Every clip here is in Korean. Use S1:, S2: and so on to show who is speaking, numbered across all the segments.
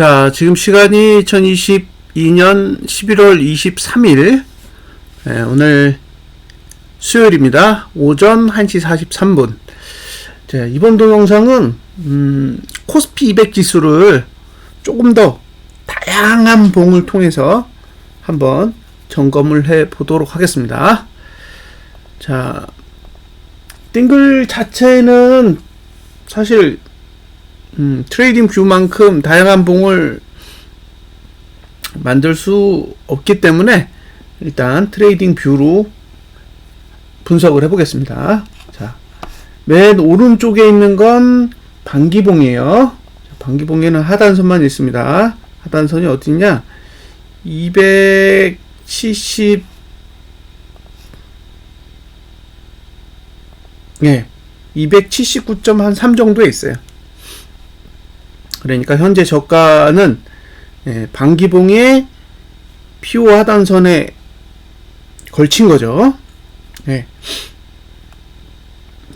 S1: 자, 지금 시간이 2022년 11월 23일, 오늘 수요일입니다. 오전 1시 43분. 자, 이번 동영상은, 코스피 200 지수를 조금 더 다양한 봉을 통해서 한번 점검을 해 보도록 하겠습니다. 자, 띵글 자체는 사실 트레이딩 뷰만큼 다양한 봉을 만들 수 없기 때문에 일단 트레이딩 뷰로 분석을 해보겠습니다. 자, 맨 오른쪽에 있는 건 반기봉이에요. 반기봉에는 하단선만 있습니다. 하단선이 어디냐? 270, 279.3 정도에 있어요. 그러니까 현재 저가는 반기봉의 피오 하단선에 걸친 거죠.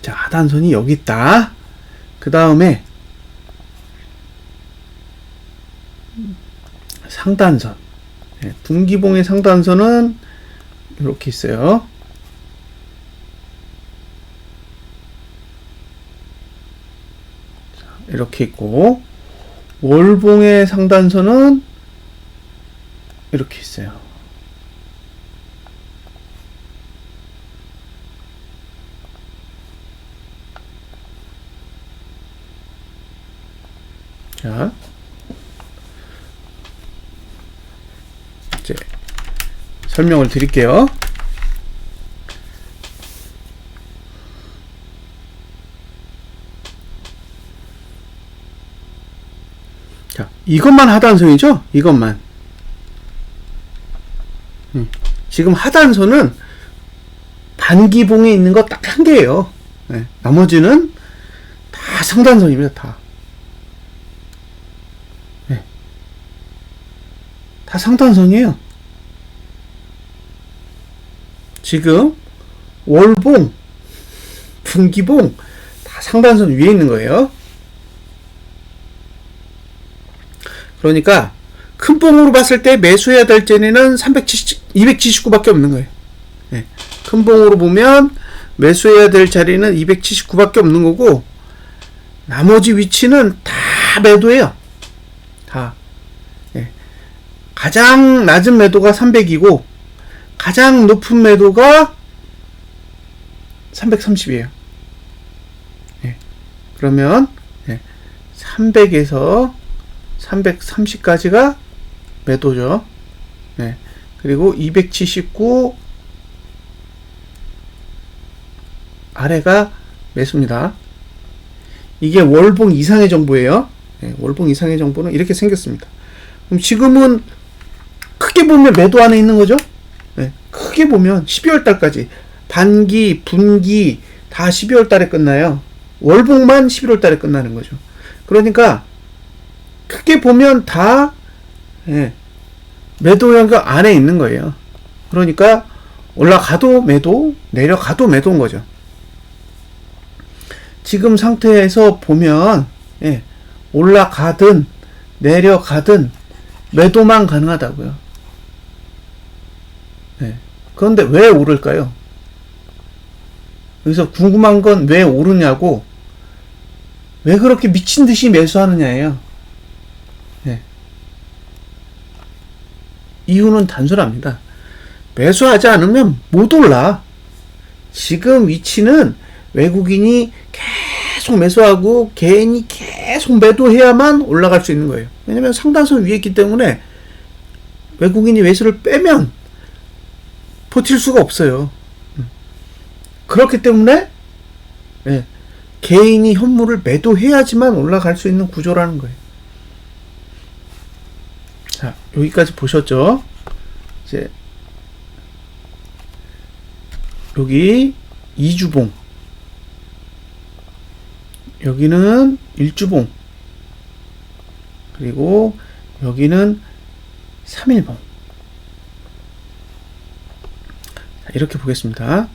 S1: 자, 하단선이 여기 있다. 그 다음에 상단선, 분기봉의 상단선은 이렇게 있어요. 자, 이렇게 있고, 월봉의 상단선은 이렇게 있어요. 자, 이제 설명을 드릴게요. 자, 이것만 하단선이죠? 이것만. 지금 하단선은 반기봉에 있는 거 딱 한 개예요. 나머지는 다 상단선입니다. 다 상단선이에요. 지금 월봉, 분기봉 다 상단선 위에 있는 거예요. 그러니까 큰 봉으로 봤을 때 매수해야 될 재는 279밖에 없는 거예요. 큰 봉으로 보면 매수해야 될 자리는 279밖에 없는 거고, 나머지 위치는 다 매도예요. 다. 가장 낮은 매도가 300이고 가장 높은 매도가 330이에요. 그러면 300에서 330까지가 매도죠. 그리고 279 아래가 매수입니다. 이게 월봉 이상의 정보예요. 월봉 이상의 정보는 이렇게 생겼습니다. 그럼 지금은 크게 보면 매도 안에 있는 거죠. 크게 보면 12월 달까지 반기, 분기 다 12월 달에 끝나요. 월봉만 11월 달에 끝나는 거죠. 그러니까 크게 보면 다 매도 영역 안에 있는 거예요. 그러니까 올라가도 매도, 내려가도 매도인 거죠. 지금 상태에서 보면 올라가든 내려가든 매도만 가능하다고요. 그런데 왜 오를까요? 여기서 궁금한 건 왜 오르냐고, 왜 그렇게 미친 듯이 매수하느냐예요. 이유는 단순합니다. 매수하지 않으면 못 올라. 지금 위치는 외국인이 계속 매수하고 개인이 계속 매도해야만 올라갈 수 있는 거예요. 왜냐면 상단선 위에 있기 때문에 외국인이 매수를 빼면 버틸 수가 없어요. 그렇기 때문에 개인이 현물을 매도해야지만 올라갈 수 있는 구조라는 거예요. 자, 여기까지 보셨죠? 이제 여기 2주봉, 여기는 1주봉, 그리고 여기는 3일봉. 이렇게 보겠습니다.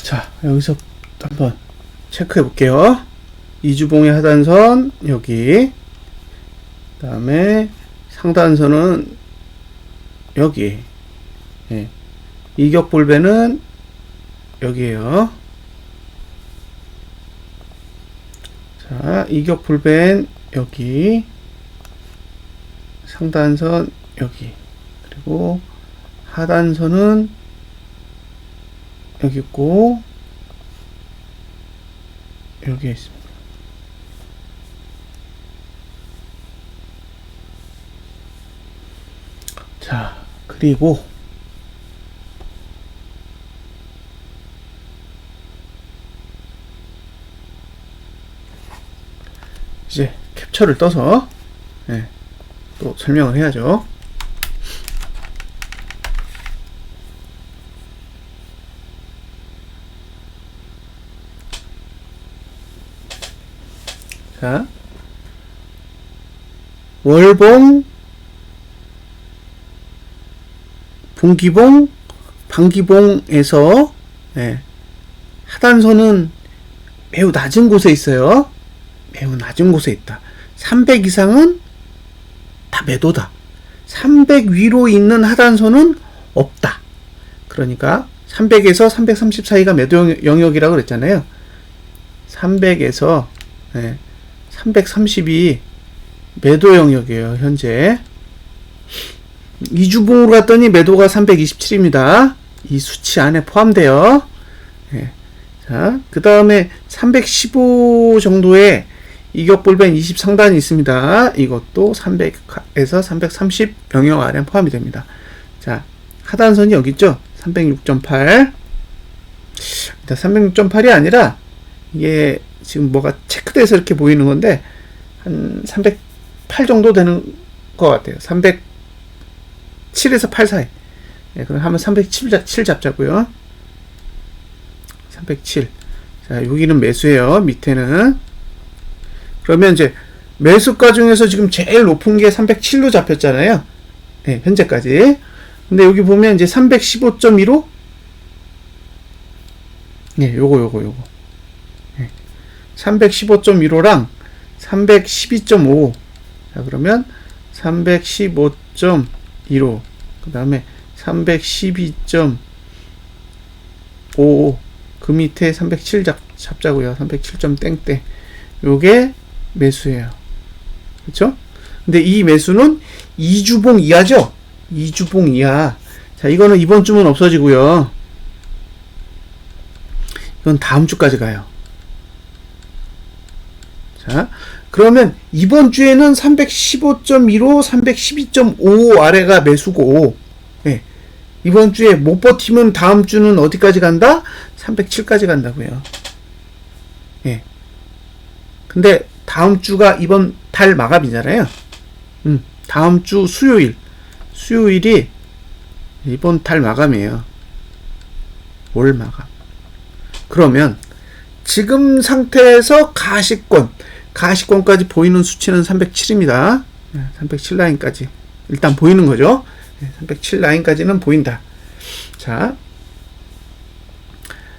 S1: 자, 여기서 한번 체크해 볼게요. 이주봉의 하단선, 여기. 그 다음에 상단선은 여기. 예. 이격볼배는 여기에요. 자, 이격볼배는 여기. 상단선, 여기. 그리고 하단선은 여기 있고, 여기에 있습니다. 자, 그리고 이제 캡처를 떠서 네, 또 설명을 해야죠. 자, 월봉, 분기봉, 반기봉에서 네, 하단선은 매우 낮은 곳에 있어요. 매우 낮은 곳에 있다. 300 이상은 다 매도다. 300 위로 있는 하단선은 없다. 그러니까 300에서 330 사이가 매도 영역이라고 그랬잖아요. 300에서 네, 330이 매도 영역이에요. 현재 이주봉으로 갔더니 매도가 327입니다. 이 수치 안에 포함돼요. 네. 자, 그 다음에 315 정도의 이격볼벤 20 상단이 있습니다. 이것도 300에서 330 영역 안에 포함이 됩니다. 자, 하단선이 여기 있죠? 306.8. 306.8이 아니라 이게 지금 뭐가 체크돼서 이렇게 보이는 건데 한 308 정도 되는 것 같아요. 307에서 8 사이. 네, 그럼 한번 307 잡자고요. 307. 자, 여기는 매수예요. 밑에는. 그러면 이제 매수가 중에서 지금 제일 높은 게 307로 잡혔잖아요. 네, 현재까지. 근데 여기 보면 이제 315.15. 네, 요거. 네. 315.15랑 312.5. 자, 그러면 315.15. 그 다음에 312.5. 그 밑에 307 잡자고요. 307. 땡땡. 요게 매수예요. 그쵸? 근데 이 매수는 2주봉 이하죠? 2주봉 이하. 자, 이거는 이번 주면 없어지고요. 이건 다음 주까지 가요. 자, 그러면 이번 주에는 315.15, 312.5 아래가 매수고, 네. 이번 주에 못 버티면 다음 주는 어디까지 간다? 307까지 간다고요. 예. 근데 다음 주가 이번 달 마감이잖아요. 다음 주 수요일이 이번 달 마감이에요. 월 마감. 그러면 지금 상태에서 가시권까지 보이는 수치는 307입니다. 307 라인까지 일단 보이는 거죠. 307 라인까지는 보인다. 자,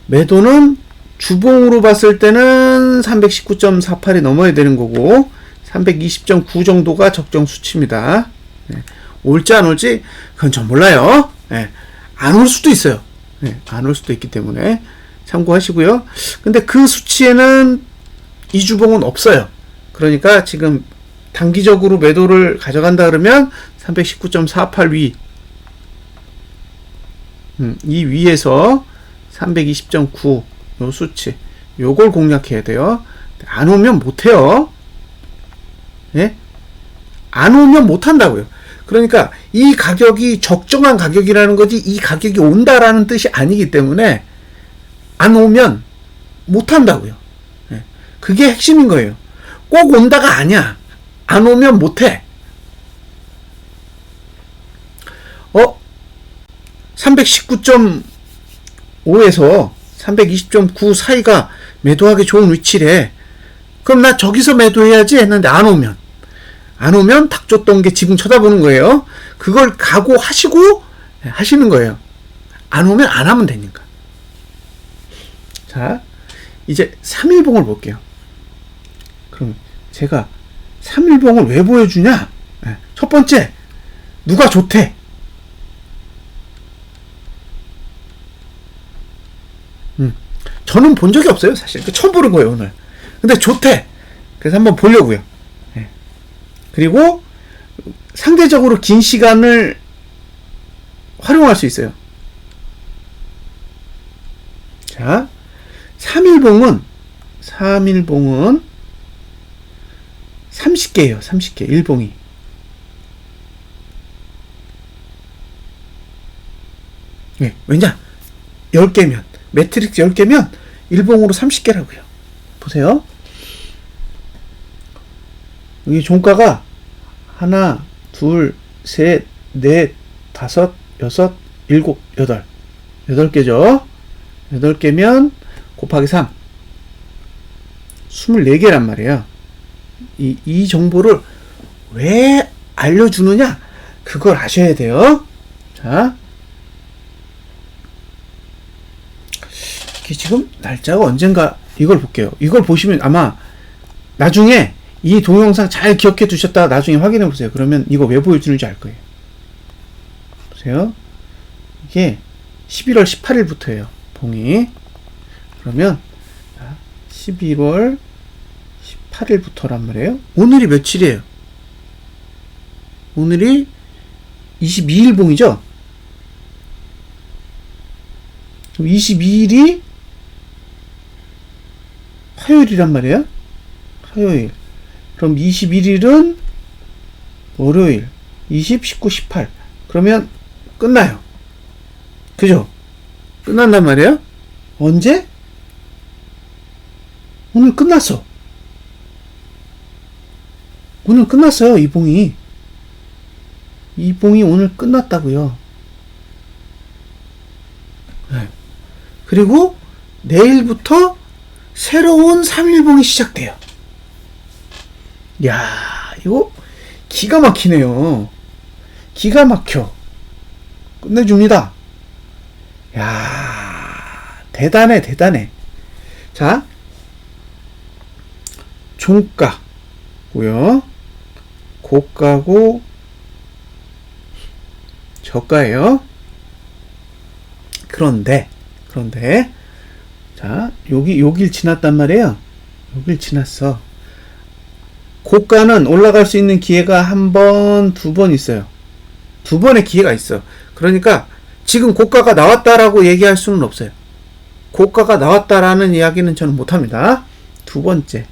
S1: 매도는 주봉으로 봤을 때는 319.48이 넘어야 되는 거고 320.9 정도가 적정 수치입니다. 네. 올지 안 올지 그건 전 몰라요. 네. 안 올 수도 있어요. 네. 안 올 수도 있기 때문에 참고하시고요. 근데 그 수치에는 이 주봉은 없어요. 그러니까 지금 단기적으로 매도를 가져간다 그러면 319.48 위, 이 위에서 320.9 요 수치, 요걸 공략해야 돼요. 안 오면 못해요. 예? 안 오면 못한다고요. 그러니까 이 가격이 적정한 가격이라는 거지 이 가격이 온다라는 뜻이 아니기 때문에 안 오면 못한다고요. 예. 그게 핵심인 거예요. 꼭 온다가 아니야. 안 오면 못해. 319.5에서 320.9 사이가 매도하기 좋은 위치래. 그럼 나 저기서 매도해야지 했는데 안 오면 닥쳤던 게 지금 쳐다보는 거예요. 그걸 각오하시고 하시는 거예요. 안 오면 안 하면 되니까. 자, 이제 3일봉을 볼게요. 그럼 제가 3일봉을 왜 보여주냐? 첫 번째, 누가 좋대? 저는 본 적이 없어요, 사실. 처음 보는 거예요, 오늘. 근데 좋대. 그래서 한번 보려고요. 그리고 상대적으로 긴 시간을 활용할 수 있어요. 자, 3일봉은 30개예요. 30개. 일봉이. 네, 왜냐? 10개면 매트릭스 10개면 일봉으로 30개라고요. 보세요. 여기 종가가 하나, 둘, 셋, 넷, 다섯, 여섯, 일곱, 여덟. 8개죠. 8개면 곱하기 3. 24개란 말이에요. 이 정보를 왜 알려주느냐? 그걸 아셔야 돼요. 자. 이게 지금 날짜가 언젠가 이걸 볼게요. 이걸 보시면 아마 나중에 이 동영상 잘 기억해 두셨다가 나중에 확인해 보세요. 그러면 이거 왜 보여주는지 알 거예요. 보세요. 이게 11월 18일부터예요. 봉이. 그러면 11월 18일부터란 말이에요. 오늘이 며칠이에요? 오늘이 22일 봉이죠? 22일이 화요일이란 말이에요. 화요일. 그럼 21일은 월요일. 20, 19, 18. 그러면 끝나요. 그죠? 끝난단 말이에요. 언제? 오늘 끝났어. 오늘 끝났어요. 이 봉이. 이 봉이 오늘 끝났다고요. 네. 그리고 내일부터 새로운 3일봉이 시작돼요. 야, 이거 기가 막히네요. 기가 막혀. 끝내줍니다. 야, 대단해, 대단해. 자, 종가고요. 고가고 저가예요. 그런데 자, 여길 지났단 말이에요. 여길 지났어. 고가는 올라갈 수 있는 기회가 한 번, 2번 있어요. 2번의 기회가 있어. 그러니까 지금 고가가 나왔다라고 얘기할 수는 없어요. 고가가 나왔다라는 이야기는 저는 못합니다. 2번째,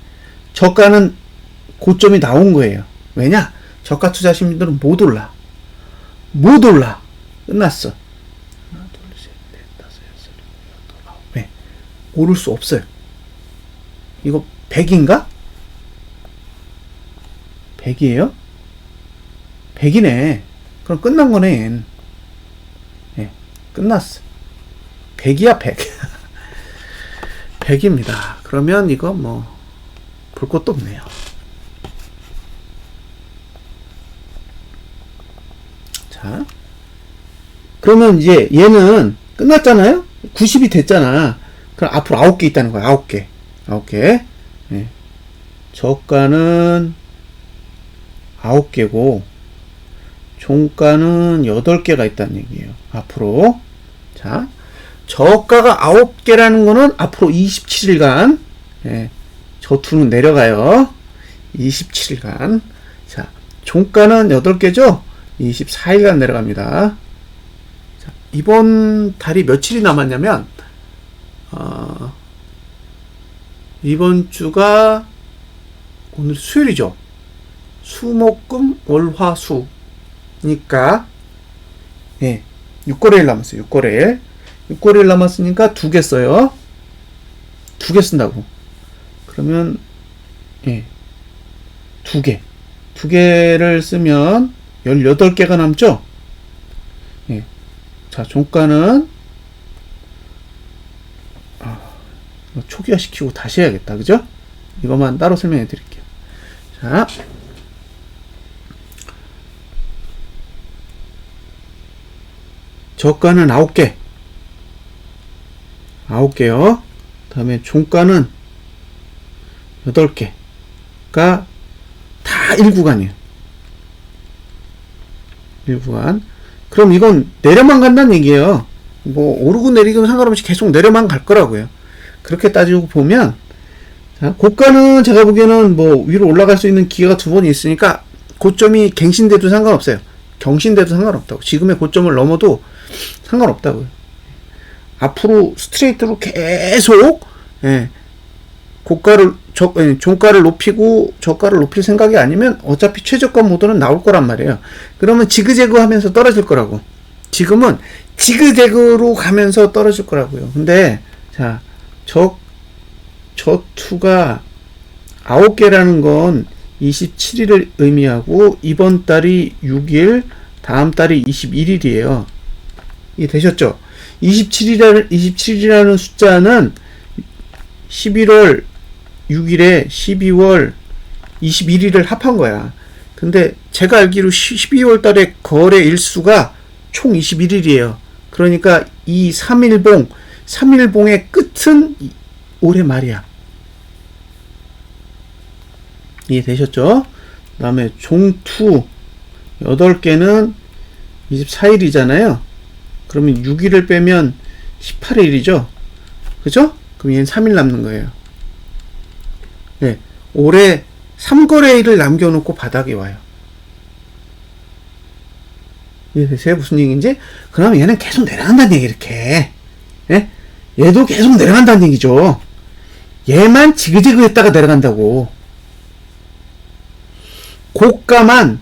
S1: 저가는 고점이 나온 거예요. 왜냐? 저가 투자 시민들은 못 올라. 끝났어. 하나, 둘, 셋, 넷, 다섯, 여섯, 일곱, 여덟, 아홉. 네. 오를 수 없어요. 이거 100인가? 100이에요? 100이네. 그럼 끝난 거네. 네, 끝났어. 100이야, 100. 100입니다. 그러면 이거 볼 것도 없네요. 자, 그러면 이제 얘는 끝났잖아요? 90이 됐잖아. 그럼 앞으로 9개 있다는 거야. 9개. 네. 저가는 9개고 종가는 8개가 있다는 얘기예요. 앞으로. 자, 저가가 9개라는 거는 앞으로 27일간 저투는 내려가요. 27일간. 자, 종가는 8개죠? 24일간 내려갑니다. 자, 이번 달이 며칠이 남았냐면 이번 주가 오늘 수요일이죠. 수목금 월화수니까 6거래일 남았어요. 6거래일 남았으니까 2개 써요. 2개 쓴다고. 그러면 2개. 2개를 쓰면 18개가 남죠? 자, 종가는 초기화 시키고 다시 해야겠다. 그죠? 이것만 따로 설명해 드릴게요. 자, 저가는 9개. 9개요. 다음에 종가는 8개가 다 1구간이에요. 1구간. 그럼 이건 내려만 간다는 얘기예요. 뭐 오르고 내리고 상관없이 계속 내려만 갈 거라고요. 그렇게 따지고 보면, 자, 고가는 제가 보기에는 뭐 위로 올라갈 수 있는 기회가 2번이 있으니까 고점이 갱신돼도 상관없어요. 경신돼도 상관없다고. 지금의 고점을 넘어도 상관없다고요. 앞으로 스트레이트로 계속 종가를 높이고 저가를 높일 생각이 아니면 어차피 최저가 모드는 나올 거란 말이에요. 그러면 지그재그 하면서 떨어질 거라고. 지금은 지그재그로 가면서 떨어질 거라고요. 근데 자, 저투가 9개라는 건 27일을 의미하고 이번 달이 6일, 다음 달이 21일이에요. 이게 되셨죠? 27이라는 숫자는 11월 6일에 12월 21일을 합한 거야. 근데 제가 알기로 12월 달에 거래 일수가 총 21일이에요. 그러니까 이 3일봉의 끝은 올해 말이야. 이해되셨죠? 그 다음에 종투 8개는 24일이잖아요. 그러면 6일을 빼면 18일이죠. 그죠? 그럼 얘는 3일 남는 거예요. 네. 올해 3거래일을 남겨놓고 바닥에 와요. 이해되세요? 무슨 얘기인지? 그러면 얘는 계속 내려간다는 얘기, 이렇게. 예? 얘도 계속 내려간다는 얘기죠. 얘만 지그재그 했다가 내려간다고. 고가만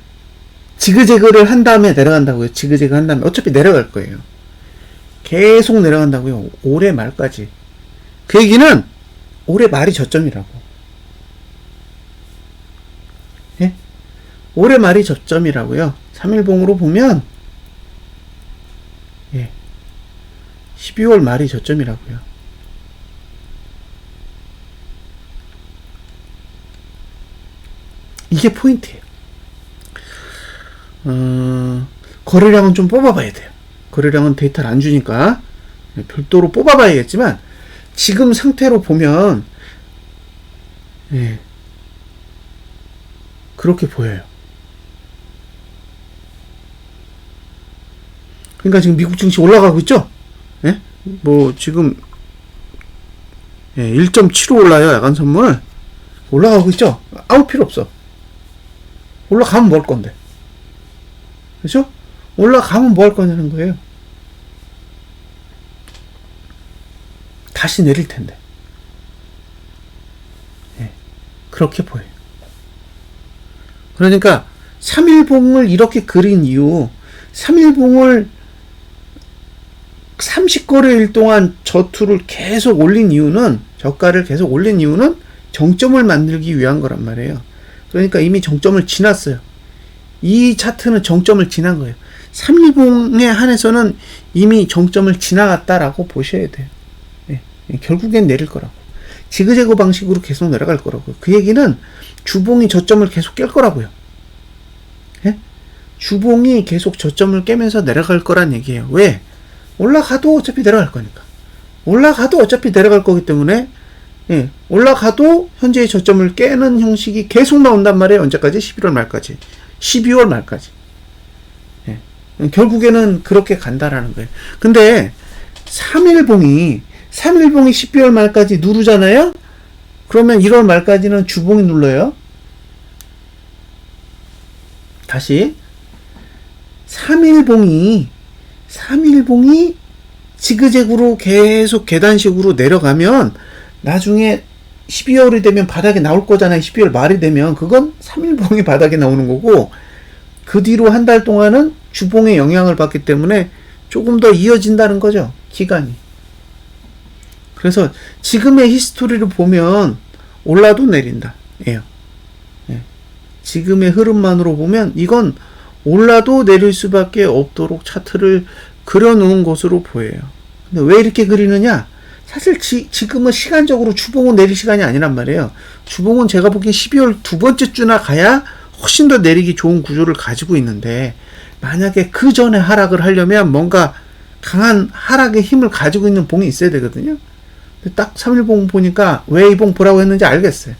S1: 지그재그를 한 다음에 내려간다고요. 지그재그 한 다음에. 어차피 내려갈 거예요. 계속 내려간다고요. 올해 말까지. 그 얘기는 올해 말이 저점이라고. 예? 올해 말이 저점이라고요. 3일봉으로 보면 12월 말이 저점이라고요. 이게 포인트예요. 거래량은 좀 뽑아봐야 돼요. 거래량은 데이터를 안 주니까 별도로 뽑아봐야겠지만 지금 상태로 보면 그렇게 보여요. 그러니까 지금 미국 증시 올라가고 있죠? 예? 뭐 지금 1.75 올라요. 야간 선물 올라가고 있죠? 아무 필요 없어. 올라가면 뭐 할 건데? 그렇죠? 올라가면 뭐 할 거냐는 거예요. 다시 내릴 텐데. 그렇게 보여요. 그러니까 3일봉을 이렇게 그린 이유, 3일봉을 30거래일 동안 저투를 계속 올린 이유는, 저가를 계속 올린 이유는 정점을 만들기 위한 거란 말이에요. 그러니까 이미 정점을 지났어요. 이 차트는 정점을 지난 거예요. 3일봉에 한해서는 이미 정점을 지나갔다라고 보셔야 돼요. 결국엔 내릴 거라고. 지그재그 방식으로 계속 내려갈 거라고. 그 얘기는 주봉이 저점을 계속 깰 거라고요. 주봉이 계속 저점을 깨면서 내려갈 거란 얘기예요. 왜? 올라가도 어차피 내려갈 거니까. 올라가도 어차피 내려갈 거기 때문에 올라가도 현재의 저점을 깨는 형식이 계속 나온단 말이에요. 언제까지? 11월 말까지. 12월 말까지. 결국에는 그렇게 간다라는 거예요. 근데 3일봉이 12월 말까지 누르잖아요? 그러면 1월 말까지는 주봉이 눌러요. 다시 3일봉이 지그재그로 계속 계단식으로 내려가면 나중에 12월이 되면 바닥에 나올 거잖아요. 12월 말이 되면 그건 3일봉이 바닥에 나오는 거고, 그 뒤로 한 달 동안은 주봉의 영향을 받기 때문에 조금 더 이어진다는 거죠. 기간이. 그래서 지금의 히스토리를 보면 올라도 내린다. 지금의 흐름만으로 보면 이건 올라도 내릴 수밖에 없도록 차트를 그려놓은 것으로 보여요. 근데 왜 이렇게 그리느냐? 사실 지금은 시간적으로 주봉은 내릴 시간이 아니란 말이에요. 주봉은 제가 보기엔 12월 두 번째 주나 가야 훨씬 더 내리기 좋은 구조를 가지고 있는데, 만약에 그 전에 하락을 하려면 뭔가 강한 하락의 힘을 가지고 있는 봉이 있어야 되거든요. 딱 3일봉 보니까 왜 이 봉 보라고 했는지 알겠어요.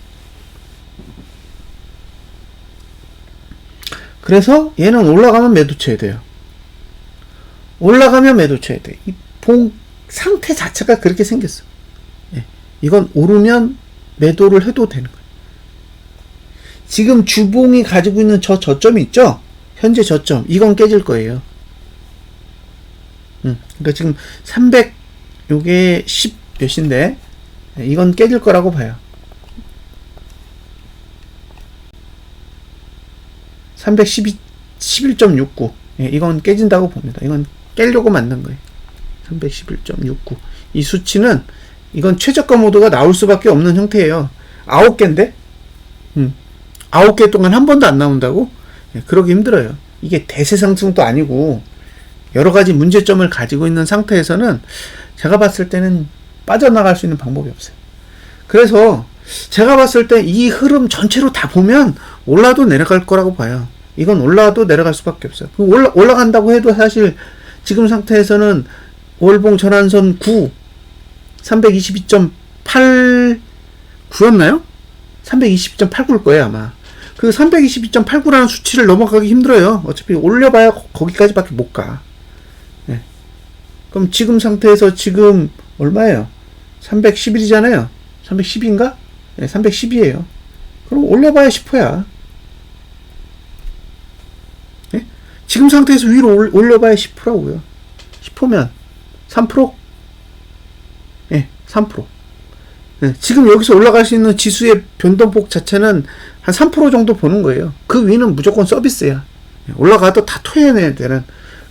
S1: 그래서 얘는 올라가면 매도 쳐야 돼요. 올라가면 매도 쳐야 돼. 이 봉 상태 자체가 그렇게 생겼어. 예. 이건 오르면 매도를 해도 되는 거예요. 지금 주봉이 가지고 있는 저점이 있죠? 현재 저점. 이건 깨질 거예요. 그러니까 지금 300, 요게 10 몇인데, 이건 깨질 거라고 봐요. 311.69. 예, 이건 깨진다고 봅니다. 이건 깨려고 만든 거예요. 311.69. 이 수치는, 이건 최저가 모드가 나올 수밖에 없는 형태예요. 9개인데? 9개 동안 한 번도 안 나온다고? 예, 그러기 힘들어요. 이게 대세 상승도 아니고, 여러 가지 문제점을 가지고 있는 상태에서는 제가 봤을 때는 빠져나갈 수 있는 방법이 없어요. 그래서 제가 봤을 때 이 흐름 전체로 다 보면 올라도 내려갈 거라고 봐요. 이건 올라도 내려갈 수밖에 없어요. 올라간다고 해도 사실 지금 상태에서는 월봉 전환선 9, 322.89였나요? 322.89일 거예요, 아마. 그 322.89라는 수치를 넘어가기 힘들어요. 어차피 올려봐야 거기까지밖에 못 가. 네. 그럼 지금 상태에서 지금 얼마예요? 311이잖아요. 310인가? 네, 310이에요. 그럼 올려봐야 10%야. 네? 지금 상태에서 위로 올려봐야 10%라고요. 10%면 3%? 네, 3%. 네, 지금 여기서 올라갈 수 있는 지수의 변동폭 자체는 한 3% 정도 보는 거예요. 그 위는 무조건 서비스야. 네, 올라가도 다 토해내야 되는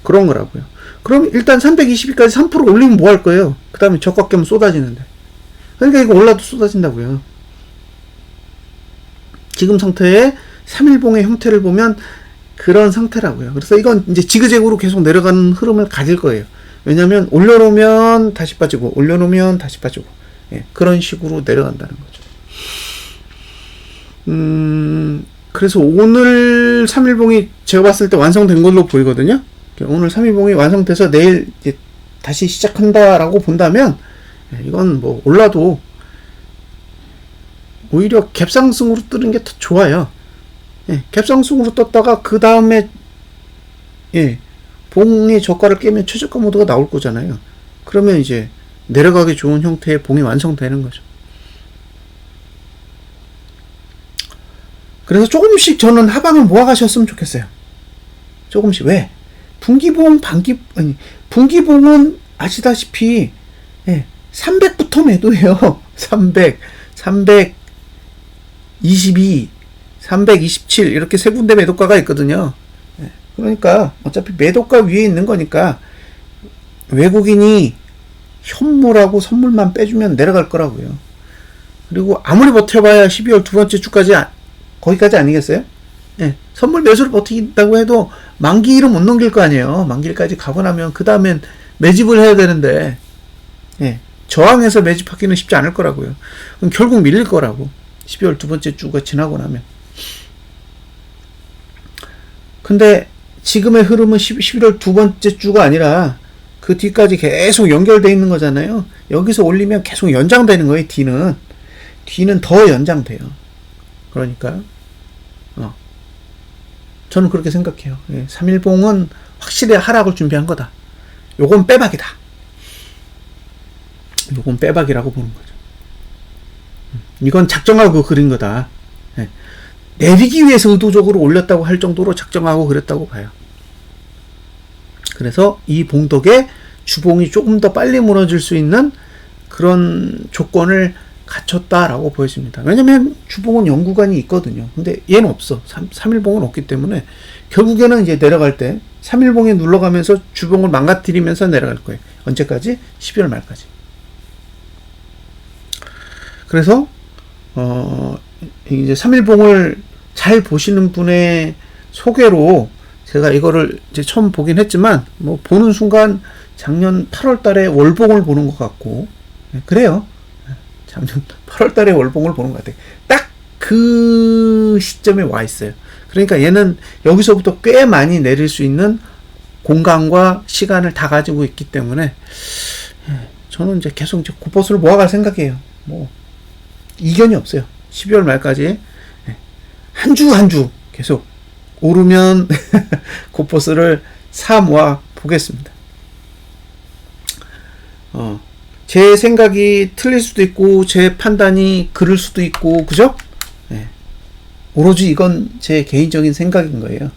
S1: 그런 거라고요. 그럼 일단 322까지 3% 올리면 뭐 할 거예요? 그 다음에 저가 끼면 쏟아지는데. 그러니까 이거 올라도 쏟아진다고요. 지금 상태의 3일봉의 형태를 보면 그런 상태라고요. 그래서 이건 이제 지그재그로 계속 내려가는 흐름을 가질 거예요. 왜냐면 올려놓으면 다시 빠지고 올려놓으면 다시 빠지고, 예, 그런 식으로 내려간다는 거죠. 그래서 오늘 3일봉이 제가 봤을 때 완성된 걸로 보이거든요. 오늘 3일봉이 완성돼서 내일 이제 다시 시작한다라고 본다면, 예, 이건 뭐 올라도 오히려 갭상승으로 뜨는 게 더 좋아요. 예, 갭상승으로 떴다가 그 다음에, 예, 봉의 저가를 깨면 최저가 모드가 나올 거잖아요. 그러면 이제 내려가기 좋은 형태의 봉이 완성되는 거죠. 그래서 조금씩 저는 하방을 모아가셨으면 좋겠어요. 조금씩. 왜? 분기봉, 분기봉은 아시다시피, 예, 300부터 매도해요. 300, 322, 327 이렇게 세 군데 매도가가 있거든요. 예, 그러니까 어차피 매도가 위에 있는 거니까 외국인이 현물하고 선물만 빼주면 내려갈 거라고요. 그리고 아무리 버텨봐야 12월 두 번째 주까지 거기까지 아니겠어요? 예, 선물 매수를 버틴다고 해도 만기일은 못 넘길 거 아니에요. 만기일까지 가고 나면 그 다음엔 매집을 해야 되는데, 예, 저항해서 매집하기는 쉽지 않을 거라고요. 그럼 결국 밀릴 거라고. 12월 두 번째 주가 지나고 나면. 근데 지금의 흐름은 11월 두 번째 주가 아니라 그 뒤까지 계속 연결되어 있는 거잖아요. 여기서 올리면 계속 연장되는 거예요. 뒤는 더 연장돼요. 그러니까 저는 그렇게 생각해요. 예, 3일봉은 확실히 하락을 준비한 거다. 요건 빼박이다. 요건 빼박이라고 보는 거죠. 이건 작정하고 그린 거다. 예, 내리기 위해서 의도적으로 올렸다고 할 정도로 작정하고 그랬다고 봐요. 그래서 이 봉덕에 주봉이 조금 더 빨리 무너질 수 있는 그런 조건을 갖췄다라고 보여집니다. 왜냐면 주봉은 연구관이 있거든요. 근데 얘는 없어. 3일봉은 없기 때문에 결국에는 이제 내려갈 때 3일봉에 눌러가면서 주봉을 망가뜨리면서 내려갈 거예요. 언제까지? 12월 말까지. 그래서 이제 3일봉을 잘 보시는 분의 소개로 제가 이거를 이제 처음 보긴 했지만, 뭐 보는 순간 작년 8월 달에 월봉을 보는 것 같고, 네, 그래요. 작년 8월 달에 월봉을 보는 것 같아요. 딱 그 시점에 와 있어요. 그러니까 얘는 여기서부터 꽤 많이 내릴 수 있는 공간과 시간을 다 가지고 있기 때문에 저는 이제 계속 이제 고퍼스를 모아갈 생각이에요. 뭐 이견이 없어요. 12월 말까지 한 주 한 주 계속 오르면 고퍼스를 사 모아 보겠습니다. 제 생각이 틀릴 수도 있고 제 판단이 그럴 수도 있고 그죠? 오로지 이건 제 개인적인 생각인 거예요.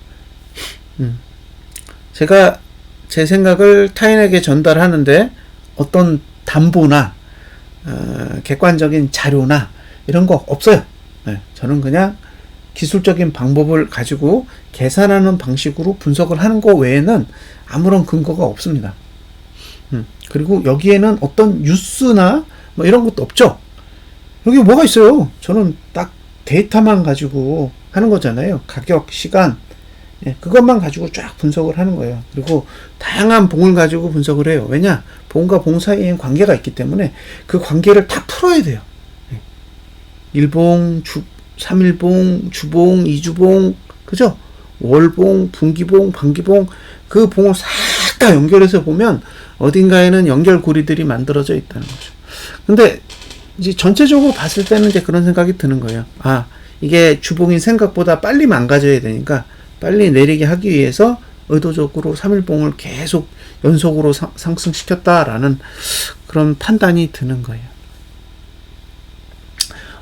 S1: 제가 제 생각을 타인에게 전달하는데 어떤 담보나 객관적인 자료나 이런 거 없어요. 저는 그냥 기술적인 방법을 가지고 계산하는 방식으로 분석을 하는 거 외에는 아무런 근거가 없습니다. 그리고 여기에는 어떤 뉴스나 뭐 이런 것도 없죠. 여기 뭐가 있어요? 저는 딱 데이터만 가지고 하는 거잖아요. 가격, 시간, 그것만 가지고 쫙 분석을 하는 거예요. 그리고 다양한 봉을 가지고 분석을 해요. 왜냐? 봉과 봉 사이에 관계가 있기 때문에 그 관계를 다 풀어야 돼요. 일봉, 3일봉, 주봉, 2주봉, 그죠? 월봉, 분기봉, 반기봉, 그 봉을 싹 다 연결해서 보면 어딘가에는 연결고리들이 만들어져 있다는 거죠. 근데 이제 전체적으로 봤을 때는 이제 그런 생각이 드는 거예요. 이게 주봉이 생각보다 빨리 망가져야 되니까 빨리 내리게 하기 위해서 의도적으로 3일봉을 계속 연속으로 상승시켰다라는 그런 판단이 드는 거예요.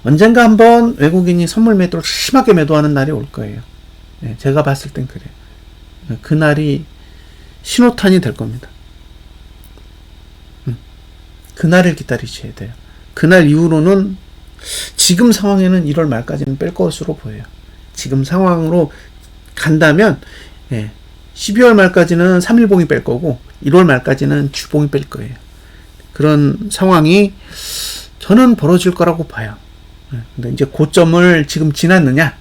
S1: 언젠가 한번 외국인이 선물 매도를 심하게 매도하는 날이 올 거예요. 제가 봤을 땐 그래요. 그날이 신호탄이 될 겁니다. 그날을 기다리셔야 돼요. 그날 이후로는 지금 상황에는 1월 말까지는 뺄 것으로 보여요. 지금 상황으로 간다면 12월 말까지는 3일봉이 뺄 거고 1월 말까지는 주봉이 뺄 거예요. 그런 상황이 저는 벌어질 거라고 봐요. 근데 이제 고점을 지금 지났느냐?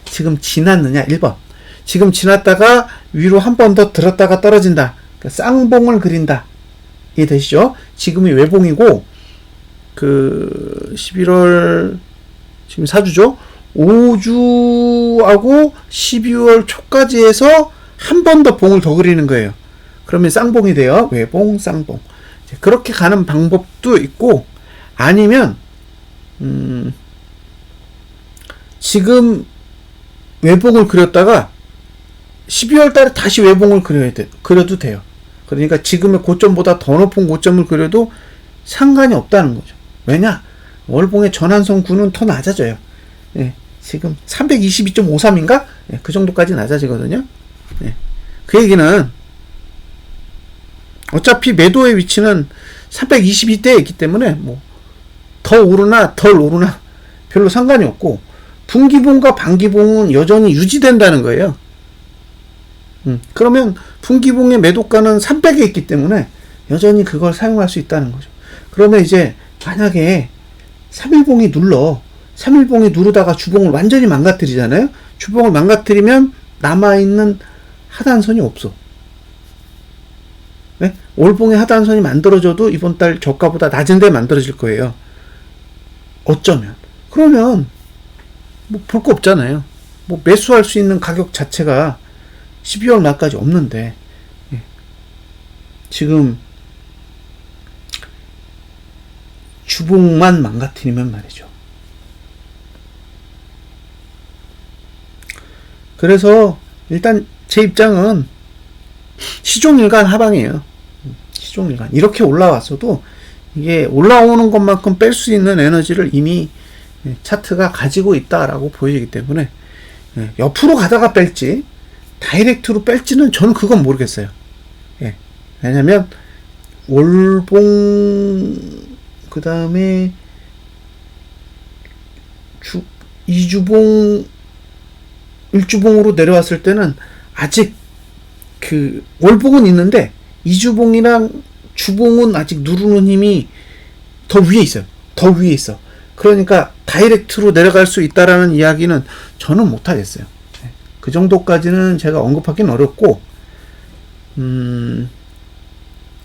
S1: 지금 지났느냐? 1번. 지금 지났다가 위로 한 번 더 들었다가 떨어진다. 그러니까 쌍봉을 그린다. 이해되시죠? 지금이 외봉이고 11월 지금 4주죠? 5주하고 12월 초까지 해서 한 번 더 봉을 더 그리는 거예요. 그러면 쌍봉이 돼요. 외봉, 쌍봉. 그렇게 가는 방법도 있고 아니면 지금 외봉을 그렸다가 12월 달에 다시 외봉을 그려도 돼요. 그러니까 지금의 고점보다 더 높은 고점을 그려도 상관이 없다는 거죠. 왜냐? 월봉의 전환선구는 더 낮아져요. 지금 322.53인가? 그 정도까지 낮아지거든요. 그 얘기는 어차피 매도의 위치는 322대에 있기 때문에 뭐 더 오르나 덜 오르나 별로 상관이 없고 분기봉과 반기봉은 여전히 유지된다는 거예요. 그러면 분기봉의 매도가는 300에 있기 때문에 여전히 그걸 사용할 수 있다는 거죠. 그러면 이제 만약에 3일봉이 누르다가 주봉을 완전히 망가뜨리잖아요. 주봉을 망가뜨리면 남아있는 하단선이 없어. 월봉의 하단선이 만들어져도 이번 달 저가보다 낮은 데 만들어질 거예요. 어쩌면. 그러면 뭐 볼 거 없잖아요. 뭐 매수할 수 있는 가격 자체가 12월 말까지 없는데 지금 주봉만 망가뜨리면 말이죠. 그래서 일단 제 입장은 시종일관 하방이에요. 시종일관. 이렇게 올라왔어도 이게 올라오는 것만큼 뺄 수 있는 에너지를 이미 차트가 가지고 있다라고 보이기 때문에 옆으로 가다가 뺄지 다이렉트로 뺄지는 저는 그건 모르겠어요. 왜냐면 월봉 그 다음에 2주봉 1주봉으로 내려왔을 때는 아직 그 월봉은 있는데 2주봉이랑 주봉은 아직 누르는 힘이 더 위에 있어요. 더 위에 있어. 그러니까 다이렉트로 내려갈 수 있다라는 이야기는 저는 못하겠어요. 그 정도까지는 제가 언급하기는 어렵고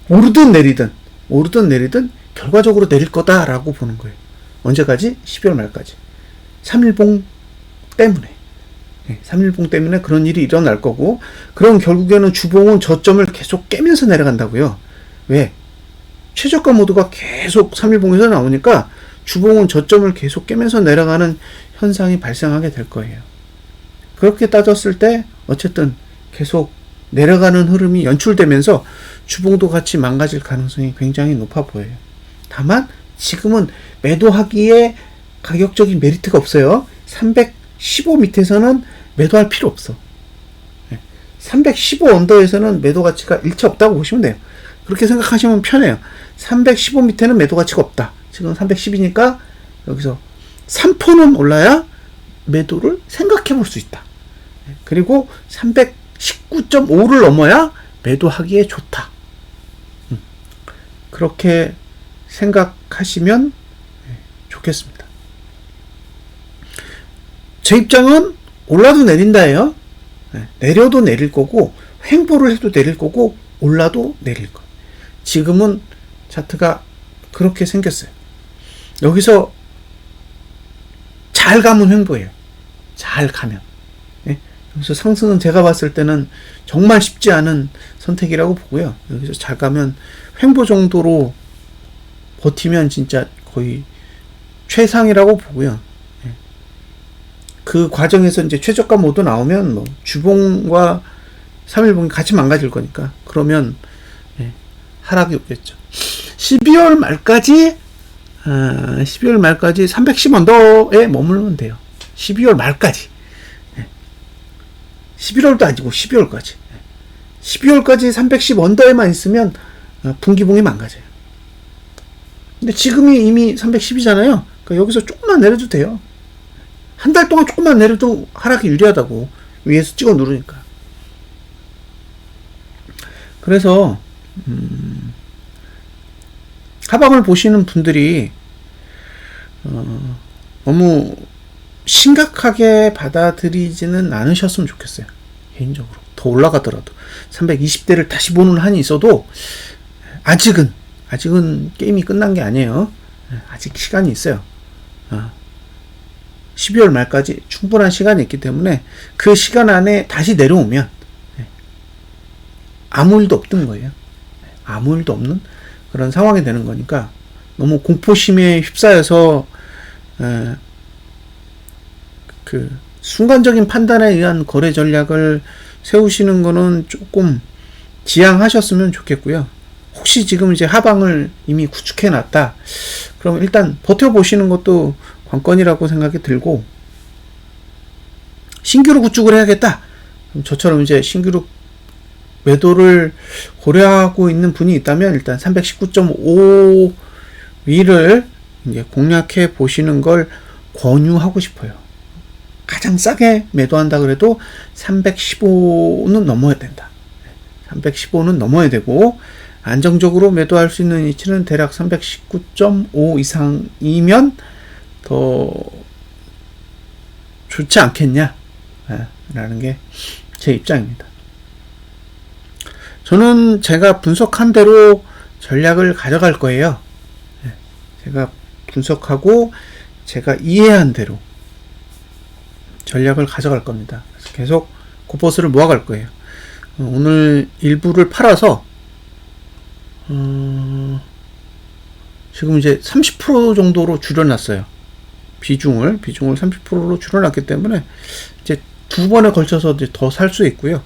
S1: 오르든 내리든 결과적으로 내릴 거다라고 보는 거예요. 언제까지? 12월 말까지. 3일봉 때문에. 3일봉 때문에 그런 일이 일어날 거고, 그럼 결국에는 주봉은 저점을 계속 깨면서 내려간다고요. 왜? 최저가 모드가 계속 3일봉에서 나오니까 주봉은 저점을 계속 깨면서 내려가는 현상이 발생하게 될 거예요. 그렇게 따졌을 때 어쨌든 계속 내려가는 흐름이 연출되면서 주봉도 같이 망가질 가능성이 굉장히 높아 보여요. 다만 지금은 매도하기에 가격적인 메리트가 없어요. 315 밑에서는 매도할 필요 없어. 315 언더에서는 매도 가치가 일체 없다고 보시면 돼요. 그렇게 생각하시면 편해요. 315 밑에는 매도 가치가 없다. 지금 310이니까 여기서 3%는 올라야 매도를 생각해 볼 수 있다. 그리고 319.5를 넘어야 매도하기에 좋다. 그렇게 생각하시면 좋겠습니다. 제 입장은 올라도 내린다예요. 내려도 내릴 거고 횡보를 해도 내릴 거고 올라도 내릴 거. 지금은 차트가 그렇게 생겼어요. 여기서 잘 가면 횡보예요. 잘 가면. 여기서 상승은 제가 봤을 때는 정말 쉽지 않은 선택이라고 보고요. 여기서 잘 가면 횡보 정도로 버티면 진짜 거의 최상이라고 보고요. 그 과정에서 이제 최저가 모드 나오면 뭐 주봉과 3일봉이 같이 망가질 거니까 그러면 하락이 오겠죠. 12월 말까지 310 언더에 머물면 돼요. 12월 말까지. 11월도 아니고 12월까지. 12월까지 310 언더에만 있으면 분기봉이 망가져요. 근데 지금이 이미 310이잖아요. 그러니까 여기서 조금만 내려도 돼요. 한 달 동안 조금만 내려도 하락이 유리하다고. 위에서 찍어 누르니까. 그래서 하방을 보시는 분들이 너무 심각하게 받아들이지는 않으셨으면 좋겠어요. 개인적으로. 더 올라가더라도 320대를 다시 보는 한이 있어도 아직은 게임이 끝난 게 아니에요. 아직 시간이 있어요. 12월 말까지 충분한 시간이 있기 때문에 그 시간 안에 다시 내려오면 아무 일도 없던 거예요. 아무 일도 없는 그런 상황이 되는 거니까 너무 공포심에 휩싸여서 그 순간적인 판단에 의한 거래 전략을 세우시는 거는 조금 지양하셨으면 좋겠고요. 혹시 지금 이제 하방을 이미 구축해 놨다. 그럼 일단 버텨보시는 것도 관건이라고 생각이 들고, 신규로 구축을 해야겠다. 그럼 저처럼 이제 신규로 매도를 고려하고 있는 분이 있다면 일단 319.5 위를 이제 공략해 보시는 걸 권유하고 싶어요. 가장 싸게 매도한다 그래도 315는 넘어야 된다. 315는 넘어야 되고, 안정적으로 매도할 수 있는 위치는 대략 319.5 이상이면 더 좋지 않겠냐 라는 게 제 입장입니다. 저는 제가 분석한 대로 전략을 가져갈 거예요. 제가 분석하고 제가 이해한 대로 전략을 가져갈 겁니다. 그래서 계속 고버스를 모아갈 거예요. 오늘 일부를 팔아서 지금 이제 30% 정도로 줄여놨어요. 비중을 30%로 줄여놨기 때문에 이제 두 번에 걸쳐서 이제 더 살 수 있고요.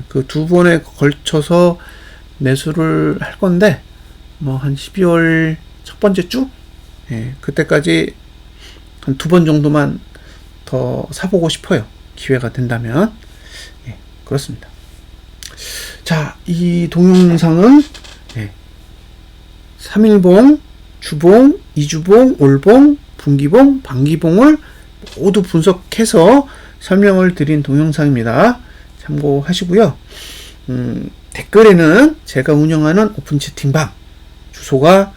S1: 그 두 번에 걸쳐서 매수를 할 건데, 뭐 한 12월 첫 번째 주, 그때까지 한 두 번 정도만 더 사보고 싶어요. 기회가 된다면. 그렇습니다. 자, 이 동영상은 3일봉, 주봉, 2주봉, 올봉, 분기봉, 반기봉을 모두 분석해서 설명을 드린 동영상입니다. 참고하시고요. 댓글에는 제가 운영하는 오픈 채팅방 주소가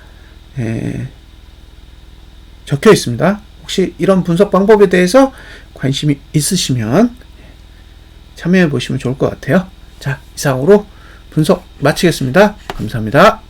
S1: 적혀 있습니다. 혹시 이런 분석 방법에 대해서 관심이 있으시면 참여해 보시면 좋을 것 같아요. 자, 이상으로 분석 마치겠습니다. 감사합니다.